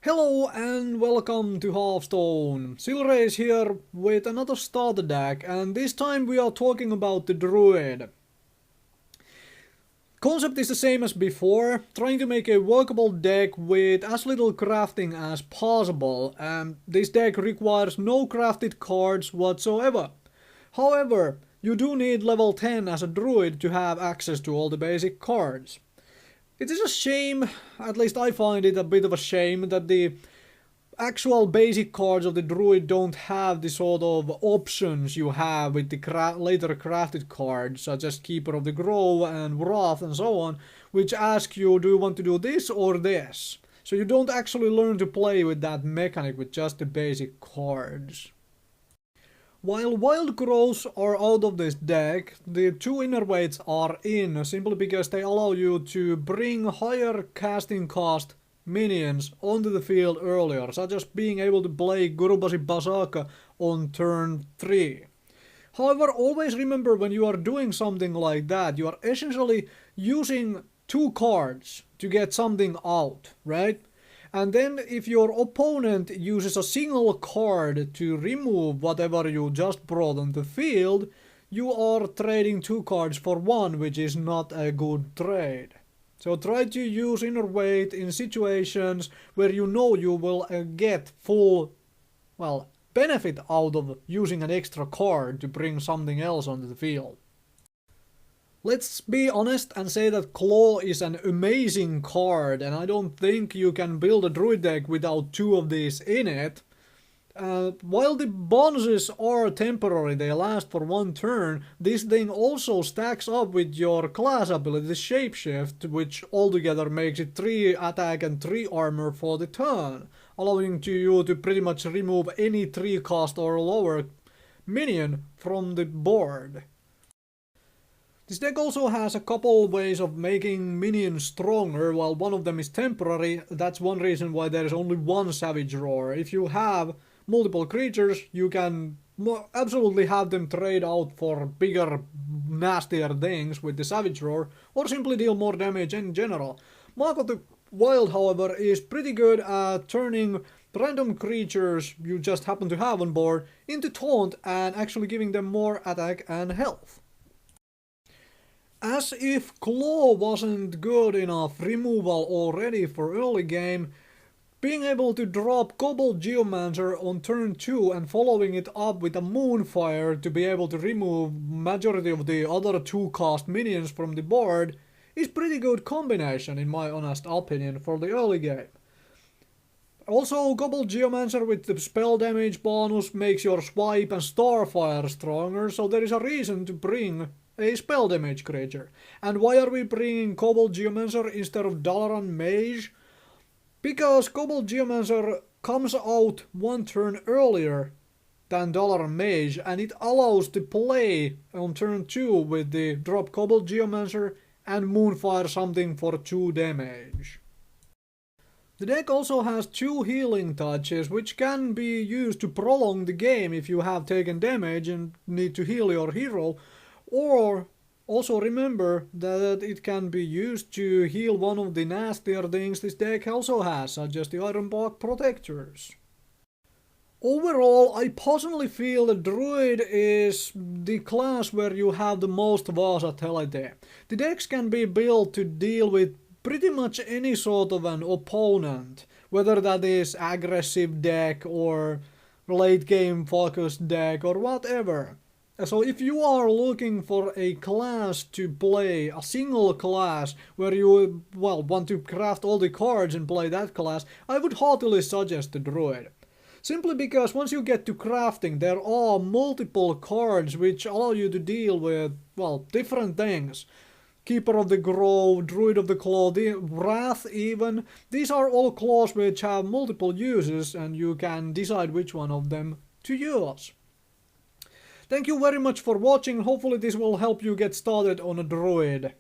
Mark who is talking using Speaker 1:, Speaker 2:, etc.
Speaker 1: Hello and welcome to Hearthstone. Silrace here with another starter deck, and this time we are talking about the Druid. Concept is the same as before, trying to make a workable deck with as little crafting as possible. This deck requires no crafted cards whatsoever. However, you do need level 10 as a Druid to have access to all the basic cards. It is a shame, at least I find it a bit of a shame, that the actual basic cards of the Druid don't have the sort of options you have with the later crafted cards, such as Keeper of the Grove and Wrath and so on, which ask you, do you want to do this or this? So you don't actually learn to play with that mechanic with just the basic cards. While wild growths are out of this deck, the two Innervates are in, simply because they allow you to bring higher casting cost minions onto the field earlier, such as being able to play Gurubashi Berserker on turn 3. However, always remember when you are doing something like that, you are essentially using two cards to get something out, right? And then if your opponent uses a single card to remove whatever you just brought on the field, you are trading two cards for one, which is not a good trade. So try to use Innervate in situations where you know you will get full, benefit out of using an extra card to bring something else onto the field. Let's be honest and say that Claw is an amazing card, and I don't think you can build a Druid deck without two of these in it. While the bonuses are temporary, they last for one turn, this thing also stacks up with your class ability Shapeshift, which altogether makes it 3 attack and 3 armor for the turn, allowing you to pretty much remove any 3 cost or lower minion from the board. This deck also has a couple ways of making minions stronger. While one of them is temporary, that's one reason why there is only one Savage Roar. If you have multiple creatures, you can absolutely have them trade out for bigger, nastier things with the Savage Roar, or simply deal more damage in general. Mark of the Wild, however, is pretty good at turning random creatures you just happen to have on board into taunt and actually giving them more attack and health. As if Claw wasn't good enough removal already for early game, being able to drop Kobold Geomancer on turn 2 and following it up with a Moonfire to be able to remove majority of the other 2 cost minions from the board is pretty good combination in my honest opinion for the early game. Also, Kobold Geomancer with the spell damage bonus makes your Swipe and Starfire stronger, so there is a reason to bring a spell damage creature. And why are we bringing Kobold Geomancer instead of Dalaran Mage? Because Kobold Geomancer comes out one turn earlier than Dalaran Mage, and it allows to play on turn 2 with the drop Kobold Geomancer and Moonfire something for 2 damage. The deck also has 2 healing touches, which can be used to prolong the game if you have taken damage and need to heal your hero. Or also remember that it can be used to heal one of the nastier things this deck also has, such as the Ironbark Protectors. Overall, I personally feel that Druid is the class where you have the most versatility. The decks can be built to deal with pretty much any sort of an opponent, whether that is aggressive deck or late game focused deck or whatever. So if you are looking for a class to play, a single class, where you, want to craft all the cards and play that class, I would heartily suggest the Druid. Simply because once you get to crafting, there are multiple cards which allow you to deal with, different things. Keeper of the Grove, Druid of the Claw, the Wrath even. These are all claws which have multiple uses, and you can decide which one of them to use. Thank you very much for watching. Hopefully this will help you get started on a Druid.